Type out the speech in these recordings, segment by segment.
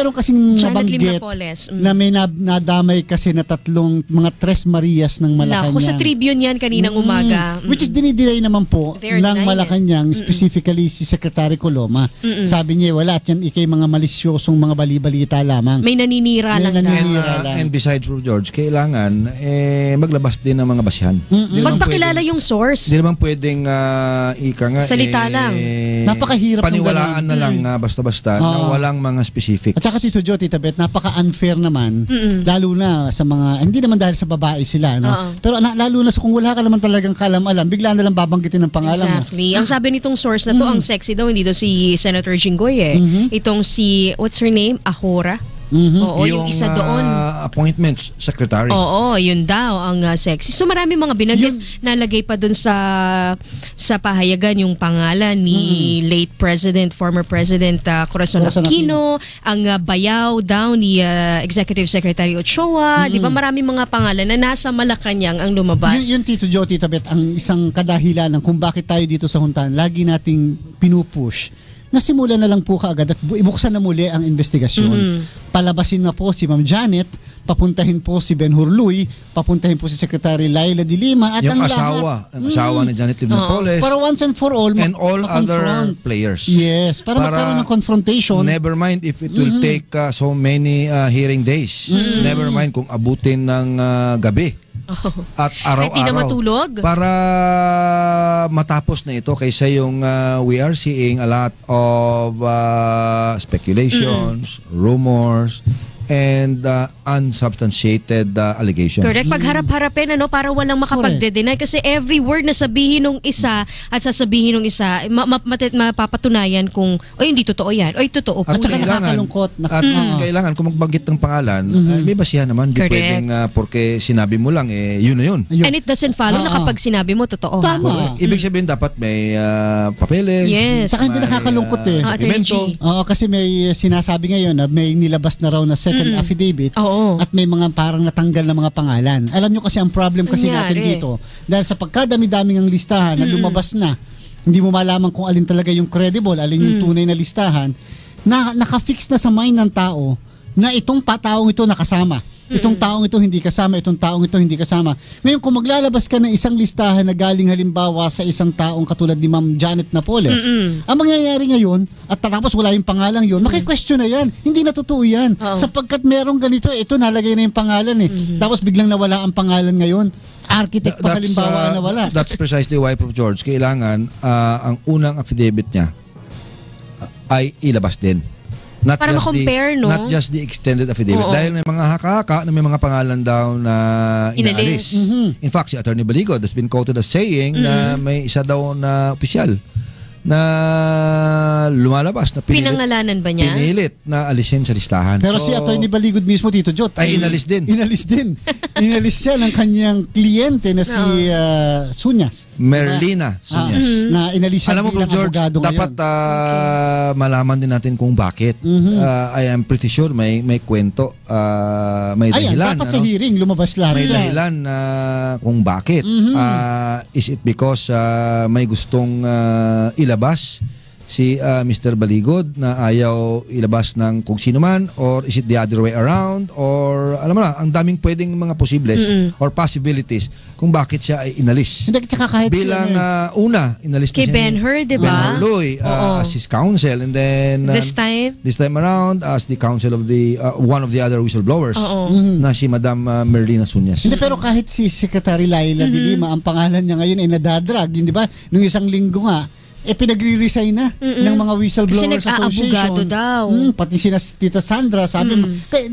meron kasing Janet Lim nabanggit Napoles. na may nadamay kasi na tatlong mga Tres Marias ng Malacanang. Naku, sa Tribune yan kaninang umaga. Which is dinidelay naman po They're ng denying Malacanang, specifically si Secretary Coloma. Sabi niya, wala at yan ikay mga malisyosong mga bali-balita lamang. May naninira May lang naninira. daw. And besides, George, kailangan maglabas din ng mga basihan. Magpakilala yung source. Hindi naman pwedeng Salita lang. Napakahirap ng paniwalaan na lang basta-basta na walang mga specifics. At saka Tito Joe, Tita Beth, napaka-unfair naman, lalo na sa mga, hindi naman dahil sa babae sila, no? Pero lalo na kung wala ka naman talagang kalam-alam, bigla na lang babanggitin ng pangalan mo. Exactly. Ang sabi nitong source na to, ang sexy daw, hindi daw si Senator Jinggoy Itong si, what's her name? Ahora? Oo, yung isa doon. Appointments secretary. Oo, yun daw ang sexy. So marami mga binanggit, nalagay pa doon sa pahayagan yung pangalan ni late President, former President Corazon Aquino, ang bayaw daw ni Executive Secretary Ochoa, di ba marami mga pangalan na nasa Malacanang ang lumabas. Yun Tito Joe, Tita Beth, ang isang kadahilan ng kung bakit tayo dito sa Huntahan, lagi nating pinupush. Nasimula na lang po kaagad at ibuksan na muli ang investigasyon. Palabasin na po si Ma'am Janet, papuntahin po si Ben Hurluy, papuntahin po si Secretary Laila de Lima at yung ang asawa ni Janet Lim Napoles. Para once and for all, and all other players. Yes, para magkaroon ng confrontation. Never mind if it will take so many hearing days. Never mind kung abutin ng gabi. At araw-araw. Hindi na matulog. Para matapos na ito kaysa yung we are seeing a lot of speculations, rumors, and unsubstantiated allegations. Correct. Pagharap-harapin, para walang makapagde-deny. Kasi every word na sabihin ng isa at sasabihin ng isa, mapapatunayan kung, hindi totoo yan. Totoo po. At saka nakakalungkot. Kailangan kung magbanggit ng pangalan, may basihan naman. Di pwedeng porque sinabi mo lang, yun na yun. And it doesn't follow na kapag sinabi mo, totoo. Tama. Ibig sabihin dapat may papeles. Yes. Saka hindi nakakalungkot kasi may sinasabi ngayon na may nilabas na raw na second affidavit at may mga parang natanggal na mga pangalan. Alam nyo kasi ang problem kasi natin dito, dahil sa pagkadami-daming ang listahan na lumabas na, hindi mo malaman kung alin talaga yung credible, alin yung tunay na listahan, na nakafix na sa mind ng tao na itong taong ito nakasama. Itong taong ito hindi kasama, itong taong ito hindi kasama. Ngayon, kung maglalabas ka ng isang listahan na galing halimbawa sa isang taong katulad ni Ma'am Janet Napoles, ang mangyayari ngayon, at tapos wala yung pangalan yun, maki-question na yan. Hindi na totoo yan. Sapagkat merong ganito, ito nalagay na yung pangalan Tapos biglang nawala ang pangalan ngayon. Architect pa halimbawa nawala. That's precisely why, Prof. George, kailangan ang unang affidavit niya ay ilabas din. Para ma-compare, no? Not just the extended affidavit. Dahil may mga haka-haka na may mga pangalan daw na inaalis. In fact, si Attorney Baligod has been quoted as saying na may isa daw na opisyal na lumalabas na pinangalanan ba niya? Pinilit na alisin sa listahan. Pero si Attorney Baligod mismo, Tito Jot, ay inalis din. Inalis siya ng kanyang kliyente na si Sunyas. Merlina Sunyas. Na inalis siya bilang George, abogado ngayon. dapat malaman din natin kung bakit. I am pretty sure may kwento, may dahilan. Dapat sa hearing lumabas lahat. May dahilan kung bakit. Is it because may gustong ilabas si Mr. Baligod na ayaw ilabas ng kung sino man, or is it the other way around, or alam mo na, ang daming pwedeng mga posibles or possibilities kung bakit siya ay inalis. Hindi, tsaka kahit bilang una, inalis kay Ben-Hur, di ba? Ben Hurluy as his counsel, and then this time around as the counsel of the one of the other whistleblowers na si Madam Merlina Sunyas. Hindi, pero kahit si Secretary Laila de Lima, ang pangalan niya ngayon ay nadadrag, yun, di ba? Nung isang linggo nga, pinagre-resign na ng mga Whistleblowers Association. Kasi daw. Pati sina Tita Sandra, sabi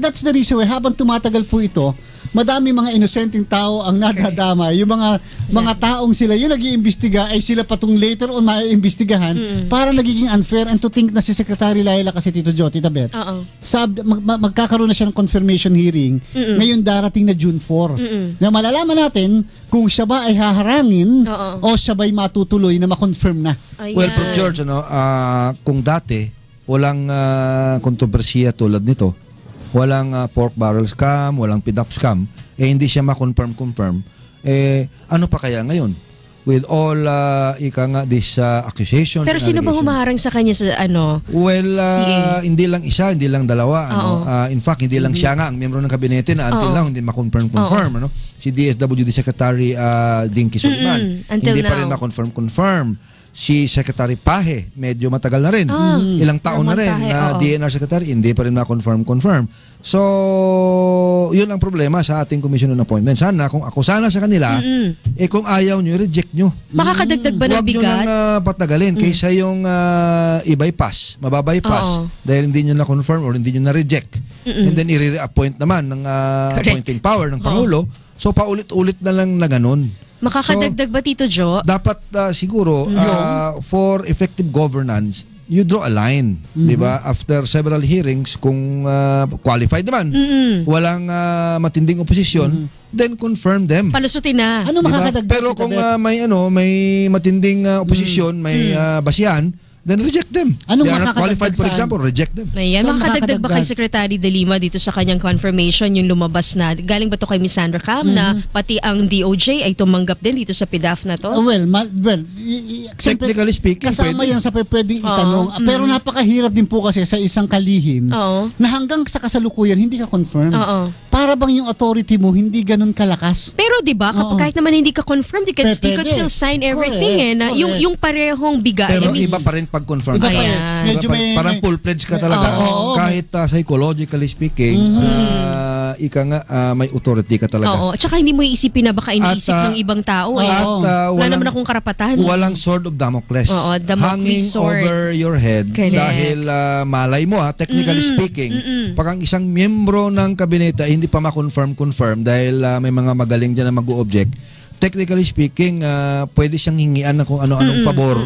that's the reason why habang tumatagal po ito, madami mga inosenteng tao ang nadadama. Yung mga taong sila yung nag-iimbestiga ay sila patong later on maiimbestigahan para nagiging unfair. And to think na si Secretary Laila kasi Tito Jo, Tita Beth, magkakaroon na siya ng confirmation hearing ngayon darating na June 4. Na malalaman natin kung siya ba ay haharangin o siya ba ay matutuloy na ma-confirm na. Well, Prof. George, kung dati walang kontrobersiya tulad nito, walang pork barrel scam, walang PDAP scam, hindi siya ma-confirm, ano pa kaya ngayon? with all these accusations. Pero sino ba humaharang sa kanya sa Well, CA? hindi lang isa, hindi lang dalawa. In fact, hindi lang siya nga ang miyembro ng kabinete na until now hindi ma-confirm. Si DSWD Secretary Dinky Soliman, hindi pa rin ma-confirm. Si Secretary Pahe, medyo matagal na rin. Ilang taon na rin na DNR Secretary, hindi pa rin ma-confirm. So, yun ang problema sa ating Commission on Appointments. Sana, kung ako sana sa kanila, kung ayaw nyo, reject nyo. Makakadagdag ba ng bigat? Huwag nyo nang patagalin kaysa yung i-bypass, mababypass dahil hindi nyo na-confirm or hindi nyo na-reject. And then, i-re-appoint naman ng appointing power ng Pangulo. So, paulit-ulit na lang na ganun. Makakadagdag ba, Tito Joe? Dapat siguro, for effective governance, you draw a line, di ba? After several hearings, kung qualified naman, walang matinding oposisyon, then confirm them. Palusutin na. Ano makakadagdag? Pero kung may matinding oposisyon, may basihan, then reject them. Anong they are not qualified, for example, reject them. Ayan, makakadagdag ba kay Secretary De Lima dito sa kanyang confirmation yung lumabas na, galing ba to kay Ms. Sandra Cam na pati ang DOJ ay tumanggap din dito sa PDAF na to? Technically speaking, kasama yan sa pwedeng itanong. Pero napakahirap din po kasi sa isang kalihim na hanggang sa kasalukuyan hindi ka confirm. Para bang yung authority mo hindi ganun kalakas? Pero di ba kahit naman hindi ka confirmed, you could still sign everything. Yung parehong biga. Pero iba pa rin pag-confirm. Parang full-fledged ka talaga. Kahit psychologically speaking, may authority ka talaga. At saka hindi mo iisipin na baka iniisip ng ibang tao. Wala naman akong karapatan. Walang sword of Damocles hanging over your head. Dahil malay mo, technically speaking, pag ang isang miyembro ng kabinete hindi pa ma-confirm dahil may mga magaling dyan na mag-o-object, technically speaking, pwede siyang hingian ng kung ano-anong pabor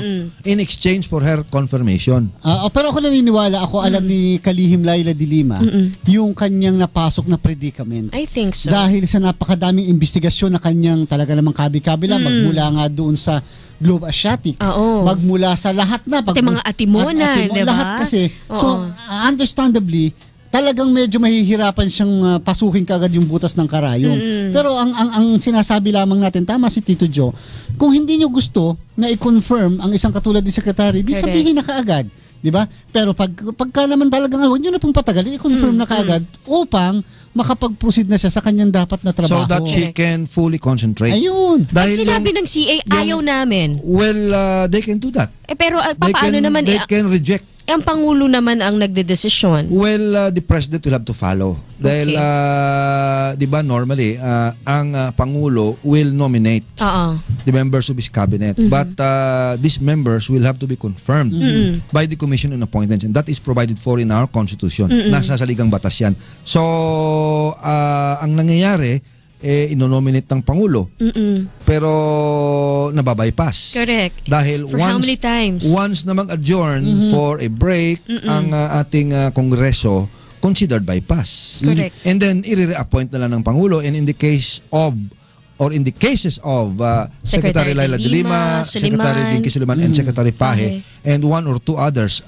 in exchange for her confirmation. Pero ako naniniwala, alam ni Kalihim Laila de Lima yung kanyang napasok na predicament. I think so. Dahil sa napakadaming investigasyon na kanyang talaga namang kabi-kabila, magmula nga doon sa Globe Asiatic, magmula sa lahat na. Pati mga atimonan, diba? Lahat kasi. So, understandably, talagang medyo mahihirapan siyang pasukin kaagad yung butas ng karayom. Pero ang sinasabi lamang natin, tama si Tito Joe, kung hindi nyo gusto na i-confirm ang isang katulad ni Secretary, di sabihin na kaagad. Diba? Pero pagka naman talagang huwag nyo na pong patagal, i-confirm na kaagad upang makapag-proceed na siya sa kanyang dapat na trabaho. So that she can fully concentrate. Ayun. Pag sinabi ng CA, ayaw namin. Well, they can do that. Pero paano naman? They can reject. Ang Pangulo naman ang nagdedesisyon. Well, the President will have to follow. Dahil, di ba, normally, ang Pangulo will nominate the members of his cabinet. But these members will have to be confirmed by the Commission on Appointments. And that is provided for in our Constitution. Nasa saligang batas yan. So, ang nangyayari, inonominate ng Pangulo. Pero nababypass. Correct. Dahil for how many times? Once na mag-adjourn for a break ang ating Kongreso, considered bypass. Correct. And then i-reappoint na lang ng Pangulo, and in the case of in the cases of Secretary Laila de Lima, Secretary Dinky Soliman, and Secretary Pahe, and one or two others,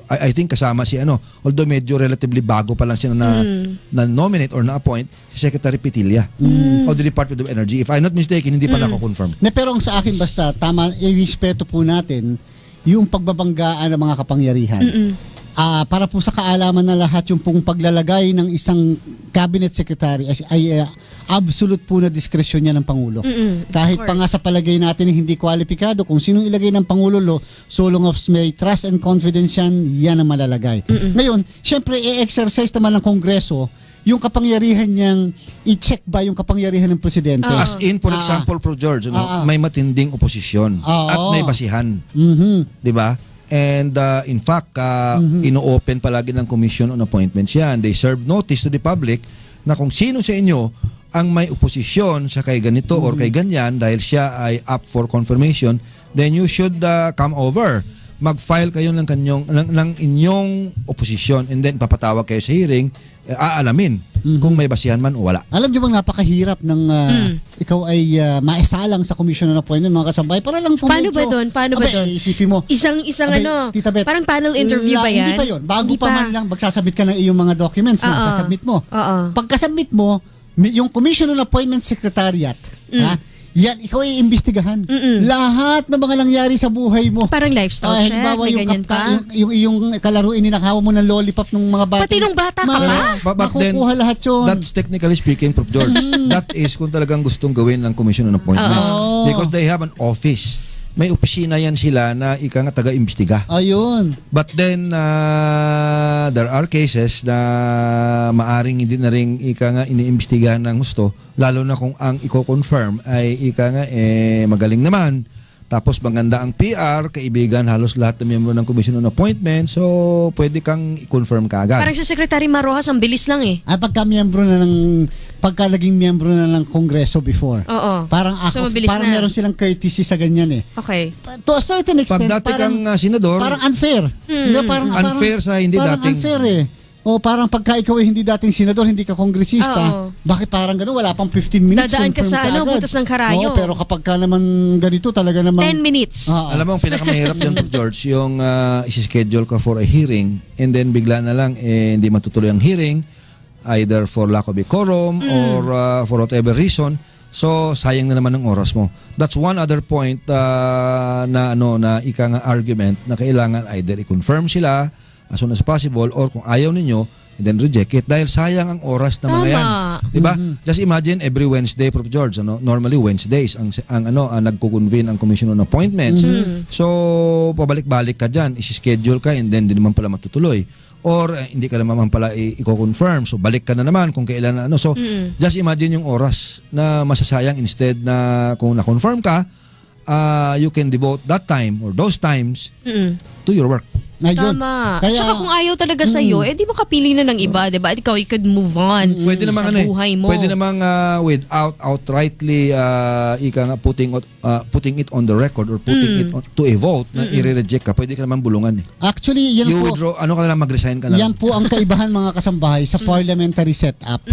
I think kasama si although medyo relatively bago pa lang siya na-nominate or na-appoint, si Secretary Petilla of the Department of Energy. If I'm not mistaken, hindi pa nako-confirm. Pero ang sa akin basta, tama, i-respeto po natin yung pagbabanggaan ng mga kapangyarihan. Para po sa kaalaman na lahat, yung pong paglalagay ng isang cabinet secretary ay absolute po na diskresyon niya ng Pangulo. Kahit pa nga sa palagay natin hindi kwalipikado, kung sinong ilagay ng Pangulo, so long as may trust and confidence yan ang malalagay. Ngayon, syempre i-exercise naman ng Kongreso yung kapangyarihan niyang i-check ba yung kapangyarihan ng presidente. As in, for example, Pro George, may matinding oposisyon at may basihan. Di ba? And in fact, ino-open palagi ng Commission on Appointments yan. They serve notice to the public na kung sino sa inyo ang may oposisyon sa kay ganito or kay ganyan dahil siya ay up for confirmation, then you should come over. Mag-file kayo ng inyong oposisyon, and then papatawag kayo sa hearing, aalamin kung may basihan man o wala. Alam niyo bang napakahirap ng ikaw ay maisalang sa Commission on Appointment, mga kasabay, para lang po Paano ba doon? Isipin mo. Isang Tita Beth, parang panel interview ba yan? Hindi pa yun. Bago pa man lang, magsasubmit ka ng iyong mga documents. Kasubmit mo. Pagkasubmit mo, yung Commission on Appointment Secretariat, yan, ikaw ay imbestigahan. Lahat ng mga nangyari sa buhay mo. Parang lifestyle check, halimbawa, may ganyan pa. Yung kalaruin, ninakawa mo ng lollipop ng mga bata. Pati nung bata ka pa? Makukuha lahat yun. That's technically speaking, Prof. George. That is kung talagang gustong gawin ng Commission on Appointments. Because they have an office. May opisina yan sila na ika nga taga-imbestiga. Ayun. But then, there are cases na maaring hindi na rin ika nga iniimbestigahan ng gusto, lalo na kung ang i-confirm ay ika nga magaling naman. Tapos maganda ang PR, kaibigan, halos lahat ng miyembro ng Commission on Appointment, so pwede kang i-confirm ka agad. Parang sa Secretary Marrojas, ang bilis lang eh. Pagka naging miyembro na ng Kongreso before. Oo. Parang So, parang meron silang courtesy sa ganyan eh. Okay. To a certain extent, Pag dati kang senador, parang unfair. Hindi, parang unfair sa hindi parang dating. Unfair eh. O parang pagka ikaw ay hindi dating senador, hindi ka kongresista, bakit parang gano'n? Wala pang 15 minutes. Dadaan ka sa butas ng karayo. Pero kapag ka naman ganito, talaga naman 10 minutes. Alam mo, ang pinakamahirap dyan, George, yung isi-schedule ka for a hearing and then bigla na lang hindi matutuloy ang hearing, either for lack of decorum or for whatever reason. So, sayang na naman ang oras mo. That's one other point na ika nga argument na kailangan either i-confirm sila as soon as possible or kung ayaw ninyo, then reject it dahil sayang ang oras ng mga yan. Diba? Just imagine every Wednesday, Prof. George, normally Wednesdays ang nagko-convene ang Commission on Appointments. So, pabalik-balik ka dyan, isi-schedule ka and then hindi naman pala matutuloy. Or hindi ka naman pala i-confirm. So, balik ka na naman kung kailan na So, just imagine yung oras na masasayang instead na kung na-confirm ka, you can devote that time or those times to your work. Ayun. Tama. Saka kung ayaw talaga sa'yo, di makapili na ng iba, di ba? Ikaw, you could move on sa buhay mo. Pwede namang without outrightly putting it on the record or putting it to a vote na i-reject ka, pwede ka naman bulungan eh. Actually, yan you po. Withdraw, ka lang, mag-resign ka lang. Yan po ang kaibahan mga kasambahay sa parliamentary setup.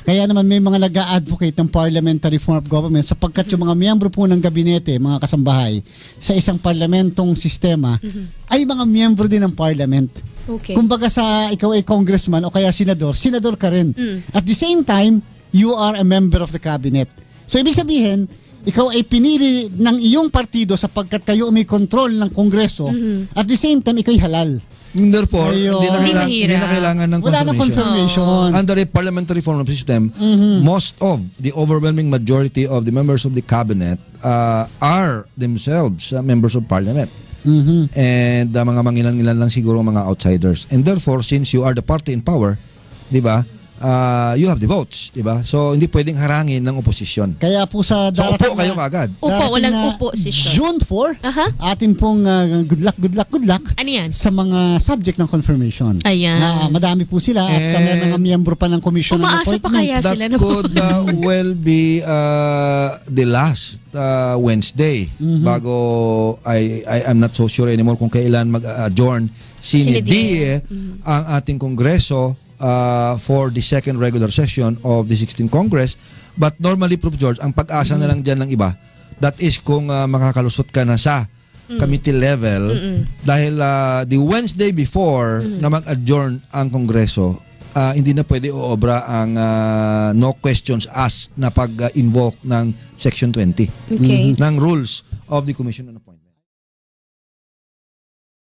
Kaya naman may mga nag-a-advocate ng parliamentary form of government sapagkat yung mga miyembro po ng gabinete, mga kasambahay, sa isang parlamentong sistema, ay mga miyembro din ng parliament. Okay. Kumbaga ikaw ay congressman o kaya senador ka rin. At the same time, you are a member of the cabinet. So ibig sabihin, ikaw ay pinili ng iyong partido sapagkat kayo may control ng kongreso. At the same time, ikaw ay halal. Therefore, hindi na kailangan ng confirmation. Wala na confirmation. Under a parliamentary form of system, most of the overwhelming majority of the members of the cabinet are themselves members of parliament. And mga mangilan-ngilan lang siguro mga outsiders. And therefore, since you are the party in power, di ba, you have the votes, di ba? So, hindi pwedeng harangin ng oposisyon. Kaya po sa darating upo kayo kaagad. Walang opposition. June 4, atin pong good luck. Ano yan? Sa mga subject ng confirmation. Ayan. Madami po sila at may mga miyembro pa ng commission ng appointment. Pa kaya sila that could well be the last Wednesday bago I'm not so sure anymore kung kailan mag-adjourn sine die ang ating kongreso for the second regular session of the 16th Congress. But normally, Prof. George, ang pag-asa na lang dyan ng iba, that is kung makakalusot ka na sa committee level dahil the Wednesday before na mag-adjourn ang Kongreso, hindi na pwede uobra ang no questions asked na pag-invoke ng Section 20 ng rules of the Commission on Appointments.